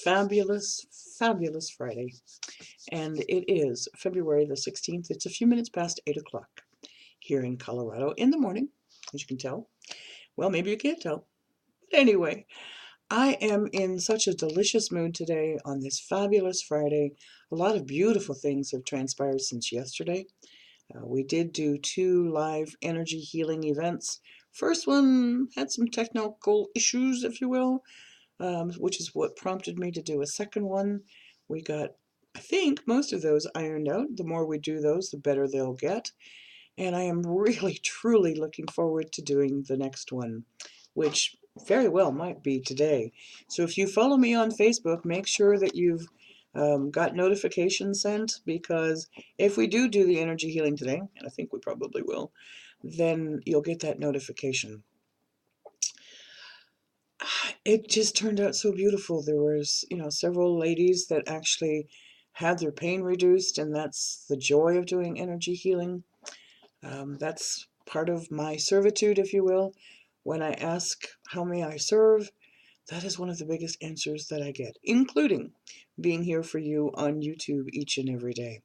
fabulous, fabulous Friday. And it is February the 16th. It's a few minutes past 8 o'clock here in Colorado in the morning, as you can tell. Well, maybe you can't tell. But anyway, I am in such a delicious mood today on this fabulous Friday. A lot of beautiful things have transpired since yesterday. We did do 2 live energy healing events. First one had some technical issues, if you will, which is what prompted me to do a second one. We got, I think, most of those ironed out. The more we do those, the better they'll get. And I am really, truly looking forward to doing the next one, which very well might be today. So if you follow me on Facebook, make sure that you've got notifications sent, because if we do the energy healing today, and I think we probably will, then you'll get that notification. It just turned out so beautiful. There was, several ladies that actually had their pain reduced, and that's the joy of doing energy healing. That's part of my servitude, if you will. When I ask, how may I serve? That is one of the biggest answers that I get, including being here for you on YouTube each and every day.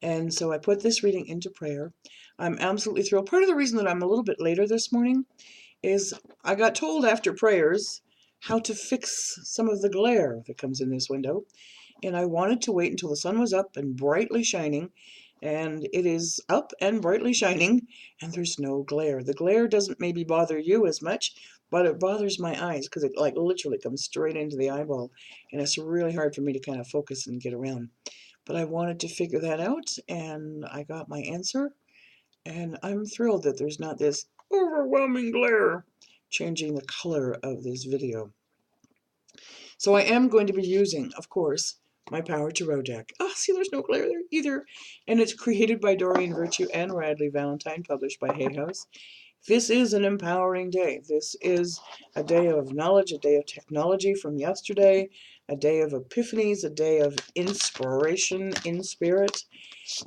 And so I put this reading into prayer. I'm absolutely thrilled. Part of the reason that I'm a little bit later this morning is I got told after prayers how to fix some of the glare that comes in this window. And I wanted to wait until the sun was up and brightly shining. And it is up and brightly shining, and there's no glare. The glare doesn't maybe bother you as much, but it bothers my eyes because it like literally comes straight into the eyeball. And it's really hard for me to kind of focus and get around. But I wanted to figure that out, and I got my answer. And I'm thrilled that there's not this overwhelming glare changing the color of this video. So I am going to be using, of course, my Power Tarot deck. Ah, see, there's no glare there either. And it's created by Doreen Virtue and Radley Valentine, published by Hay House. This is an empowering day. This is a day of knowledge, a day of technology from yesterday, a day of epiphanies, a day of inspiration in spirit.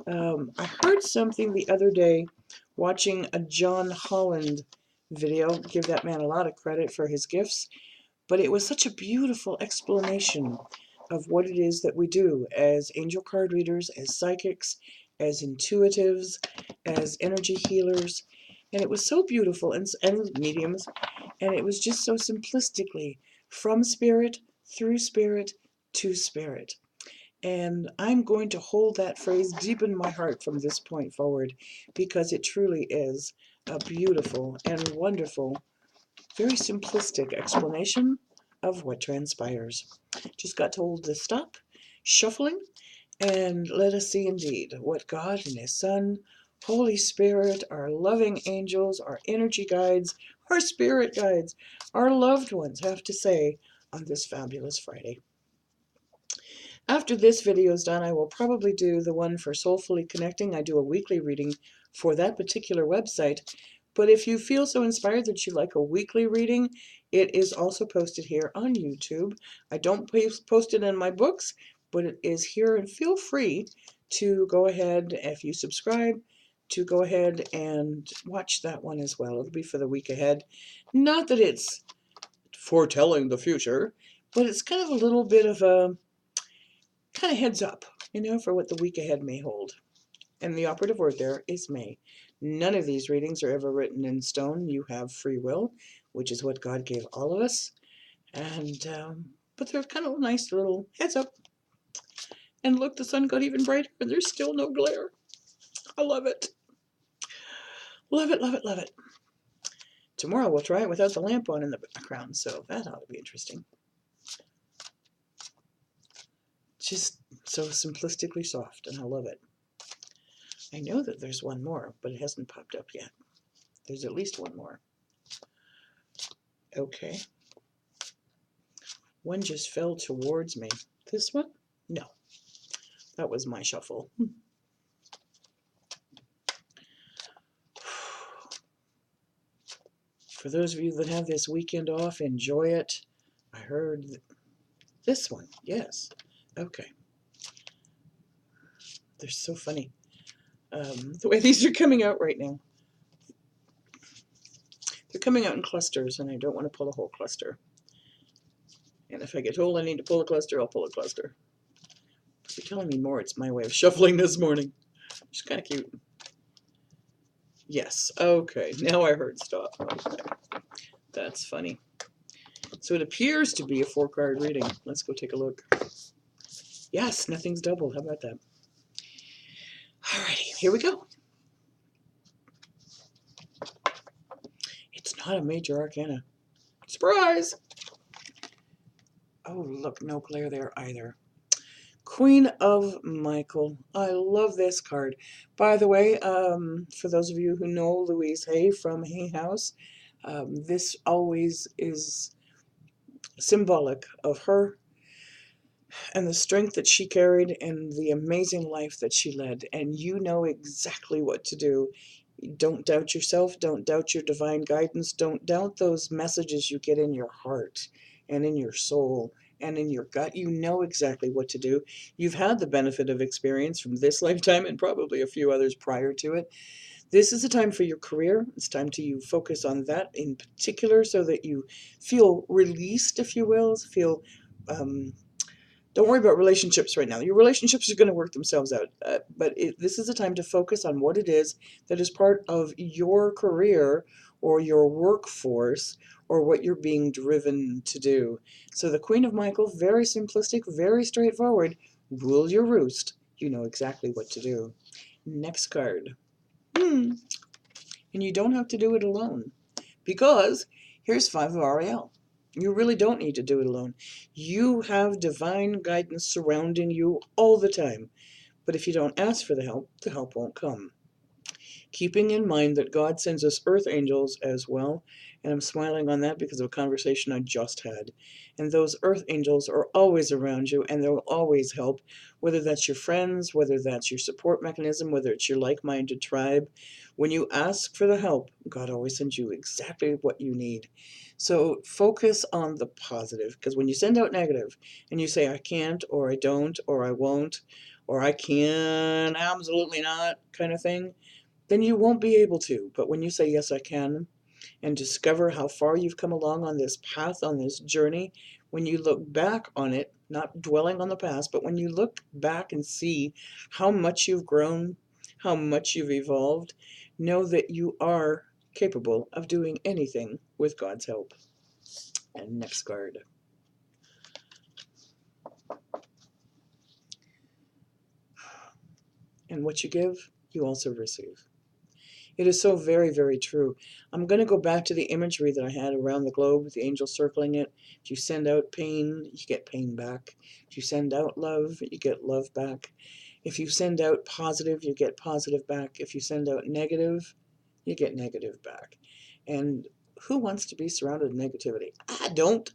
I heard something the other day watching a John Holland video. Give that man a lot of credit for his gifts. But it was such a beautiful explanation of what it is that we do as angel card readers, as psychics, as intuitives, as energy healers. And it was so beautiful, and mediums, and it was just so simplistically from spirit, through spirit, to spirit. And I'm going to hold that phrase deep in my heart from this point forward, because it truly is a beautiful and wonderful, very simplistic explanation of what transpires. Just got told to stop shuffling and let us see indeed what God and His Son, Holy Spirit, our loving angels, our energy guides, our spirit guides, our loved ones have to say on this fabulous Friday. After this video is done, I will probably do the one for Soulfully Connecting. I do a weekly reading for that particular website. But if you feel so inspired that you like a weekly reading, it is also posted here on YouTube. I don't post it in my books, but it is here, and feel free to go ahead, if you subscribe, to go ahead and watch that one as well. It'll be for the week ahead. Not that it's foretelling the future, but it's kind of a little bit of a kind of heads up, for what the week ahead may hold. And the operative word there is may. None of these readings are ever written in stone. You have free will, which is what God gave all of us. And but they're kind of a nice little heads up. And look, the sun got even brighter, and there's still no glare. I love it. Love it, love it, love it. Tomorrow we'll try it without the lamp on in the background, so that ought to be interesting. Just so simplistically soft, and I love it. I know that there's one more, but it hasn't popped up yet. There's at least one more. Okay. One just fell towards me. This one? No. That was my shuffle. For those of you that have this weekend off, enjoy it. I heard this one. Yes. Okay. They're so funny. The way these are coming out right now. They're coming out in clusters, and I don't want to pull a whole cluster. And if I get told I need to pull a cluster, I'll pull a cluster. If you're telling me more, it's my way of shuffling this morning. It's kind of cute. Yes, okay, now I heard stop. Okay. That's funny. So it appears to be a 4-card reading. Let's go take a look. Yes, nothing's doubled. How about that? Alrighty, here we go. It's not a major arcana. Surprise! Oh, look, no glare there either. Queen of Michael. I love this card. By the way, for those of you who know Louise Hay from Hay House, this always is symbolic of her and the strength that she carried and the amazing life that she led. And you know exactly what to do. Don't doubt yourself. Don't doubt your divine guidance. Don't doubt those messages you get in your heart and in your soul and in your gut. You know exactly what to do. You've had the benefit of experience from this lifetime and probably a few others prior to it. This is a time for your career. It's time to you focus on that in particular so that you feel released, if you will, feel don't worry about relationships right now. Your relationships are going to work themselves out. But this is a time to focus on what it is that is part of your career or your workforce or what you're being driven to do. So the Queen of Michael, very simplistic, very straightforward. Rule your roost. You know exactly what to do. Next card. And you don't have to do it alone because here's 5 of Ariel. You really don't need to do it alone. You have divine guidance surrounding you all the time. But if you don't ask for the help won't come. Keeping in mind that God sends us earth angels as well, and I'm smiling on that because of a conversation I just had. And those earth angels are always around you, and they'll always help, whether that's your friends, whether that's your support mechanism, whether it's your like-minded tribe. When you ask for the help, God always sends you exactly what you need. So focus on the positive, because when you send out negative and you say, I can't, or I don't, or I won't, or I can, absolutely not, kind of thing, then you won't be able to. But when you say, yes, I can, and discover how far you've come along on this path, on this journey, when you look back on it, not dwelling on the past, but when you look back and see how much you've grown, how much you've evolved, know that you are capable of doing anything with God's help. And next card. And what you give, you also receive. It is so very, very true. I'm going to go back to the imagery that I had around the globe with the angel circling it. If you send out pain, you get pain back. If you send out love, you get love back. If you send out positive, you get positive back. If you send out negative, you get negative back. And who wants to be surrounded with negativity? I don't.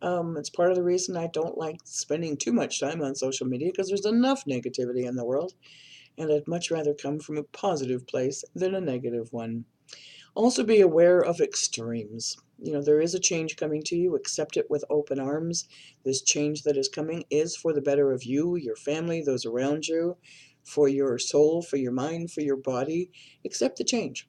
It's part of the reason I don't like spending too much time on social media because there's enough negativity in the world. And I'd much rather come from a positive place than a negative one. Also be aware of extremes. You know, there is a change coming to you. Accept it with open arms. This change that is coming is for the better of you, your family, those around you, for your soul, for your mind, for your body. Accept the change.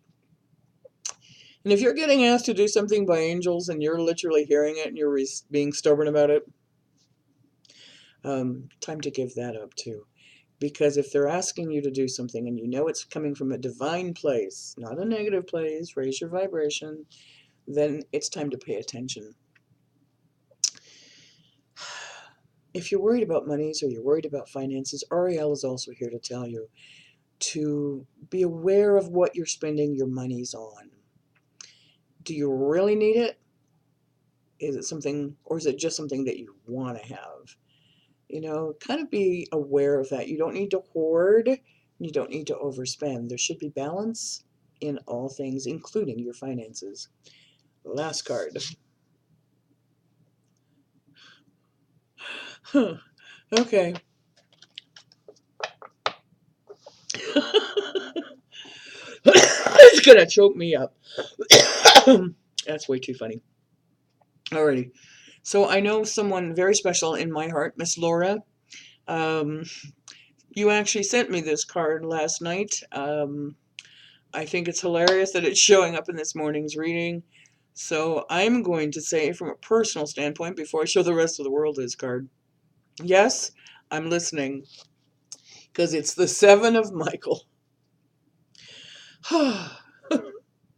And if you're getting asked to do something by angels and you're literally hearing it and you're being stubborn about it, time to give that up too. Because if they're asking you to do something and you know it's coming from a divine place, not a negative place, raise your vibration, then it's time to pay attention. If you're worried about monies or you're worried about finances, Ariel is also here to tell you to be aware of what you're spending your monies on. Do you really need it? Is it something, or is it just something that you want to have? You know, kind of be aware of that. You don't need to hoard. You don't need to overspend. There should be balance in all things, including your finances. Last card. Huh. Okay. It's gonna choke me up. That's way too funny. Alrighty. So I know someone very special in my heart, Miss Laura. Um, you actually sent me this card last night. I think it's hilarious that it's showing up in this morning's reading. So I'm going to say, from a personal standpoint, before I show the rest of the world this card, yes, I'm listening, because it's the Seven of Michael.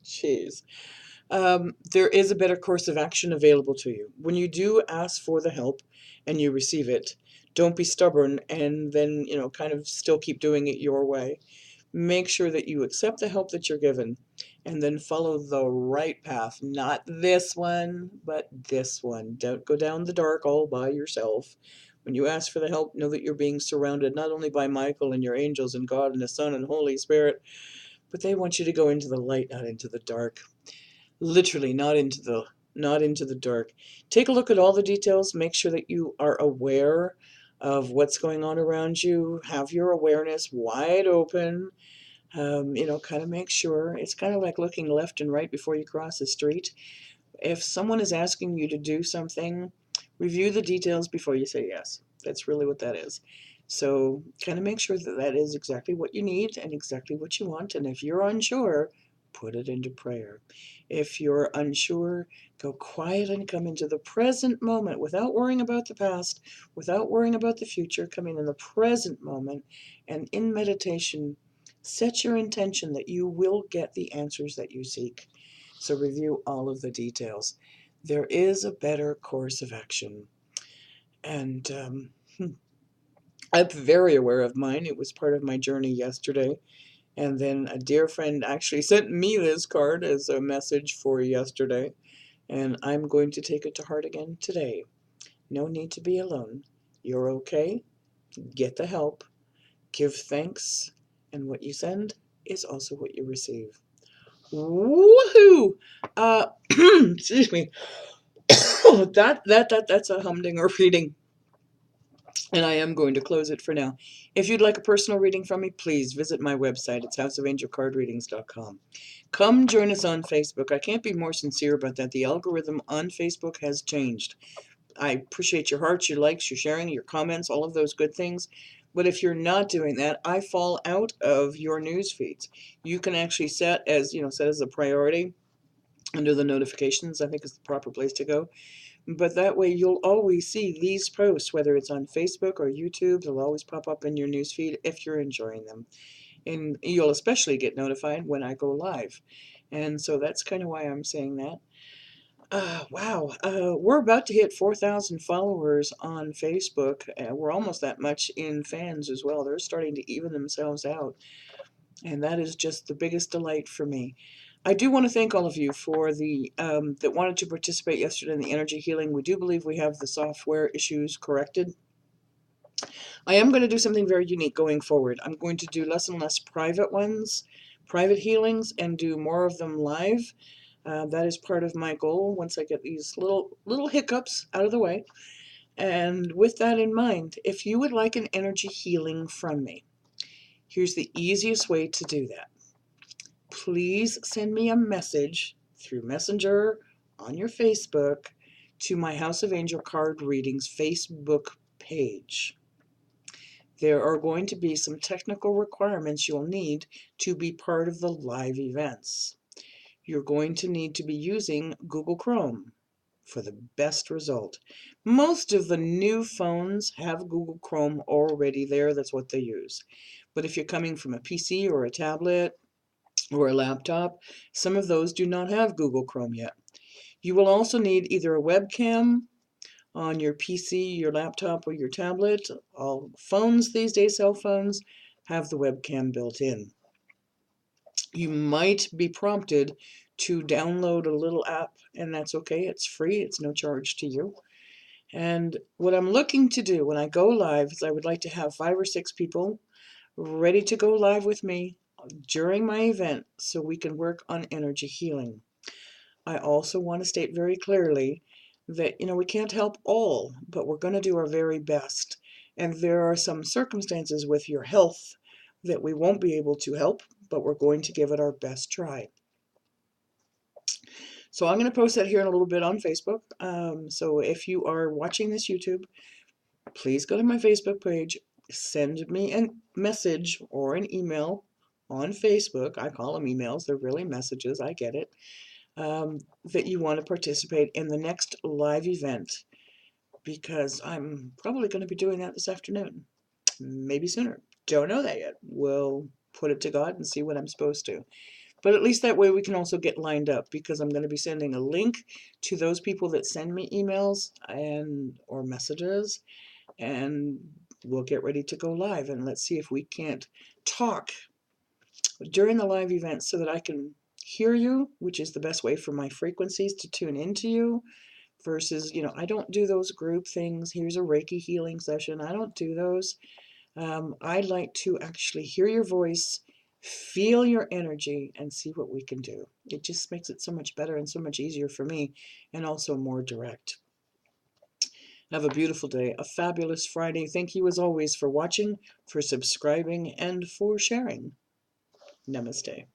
Jeez. There is a better course of action available to you. When you do ask for the help and you receive it, don't be stubborn and then, kind of still keep doing it your way. Make sure that you accept the help that you're given and then follow the right path. Not this one, but this one. Don't go down the dark all by yourself. When you ask for the help, know that you're being surrounded not only by Michael and your angels and God and the Son and Holy Spirit, but they want you to go into the light, not into the dark. Literally, not into the dark. Take a look at all the details. Make sure that you are aware of what's going on around you. Have your awareness wide open. Kind of make sure. It's kind of like looking left and right before you cross the street. If someone is asking you to do something, review the details before you say yes. That's really what that is. So kind of make sure that that is exactly what you need and exactly what you want. And if you're unsure, put it into prayer. If you're unsure, go quiet and come into the present moment without worrying about the past, without worrying about the future. Coming in the present moment and in meditation, set your intention that you will get the answers that you seek. So review all of the details. There is a better course of action. And I'm very aware of mine. It was part of my journey yesterday. And then a dear friend actually sent me this card as a message for yesterday. And I'm going to take it to heart again today. No need to be alone. You're okay. Get the help. Give thanks. And what you send is also what you receive. Woohoo! Excuse me. That's a humdinger reading, and I am going to close it for now. If you'd like a personal reading from me, please visit my website. It's houseofangelcardreadings.com. Come join us on Facebook. I can't be more sincere about that. The algorithm on Facebook has changed. I appreciate your hearts, your likes, your sharing, your comments, all of those good things. But if you're not doing that, I fall out of your news feeds. You can actually set as a priority under the notifications. I think is the proper place to go. But that way you'll always see these posts, whether it's on Facebook or YouTube. They'll always pop up in your newsfeed if you're enjoying them. And you'll especially get notified when I go live. And so that's kind of why I'm saying that. Wow, we're about to hit 4,000 followers on Facebook. We're almost that much in fans as well. They're starting to even themselves out. And that is just the biggest delight for me. I do want to thank all of you for the that wanted to participate yesterday in the energy healing. We do believe we have the software issues corrected. I am going to do something very unique going forward. I'm going to do less and less private ones, private healings, and do more of them live. That is part of my goal once I get these little hiccups out of the way. And with that in mind, if you would like an energy healing from me, here's the easiest way to do that. Please send me a message through Messenger on your Facebook to my House of Angel Card Readings Facebook page. There are going to be some technical requirements you'll need to be part of the live events. You're going to need to be using Google Chrome for the best result. Most of the new phones have Google Chrome already there. That's what they use. But if you're coming from a PC or a tablet, or a laptop, some of those do not have Google Chrome yet. You will also need either a webcam on your PC, your laptop, or your tablet. All phones these days, cell phones, have the webcam built in. You might be prompted to download a little app, and that's okay. It's free. It's no charge to you. And what I'm looking to do when I go live is I would like to have 5 or 6 people ready to go live with me during my event so we can work on energy healing. I also want to state very clearly that, we can't help all, but we're going to do our very best. And there are some circumstances with your health that we won't be able to help, but we're going to give it our best try. So I'm going to post that here in a little bit on Facebook. So if you are watching this YouTube, please go to my Facebook page, send me a message or an email on Facebook. I call them emails. They're really messages. I get it. that you want to participate in the next live event, because I'm probably going to be doing that this afternoon, maybe sooner. Don't know that yet. We'll put it to God and see what I'm supposed to. But at least that way we can also get lined up, because I'm going to be sending a link to those people that send me emails and or messages, and we'll get ready to go live, and let's see if we can't talk during the live event so that I can hear you, which is the best way for my frequencies to tune into you, versus, I don't do those group things. Here's a Reiki healing session. I don't do those. I'd like to actually hear your voice, feel your energy, and see what we can do. It just makes it so much better and so much easier for me, and also more direct. Have a beautiful day, a fabulous Friday. Thank you as always for watching, for subscribing, and for sharing. Namaste.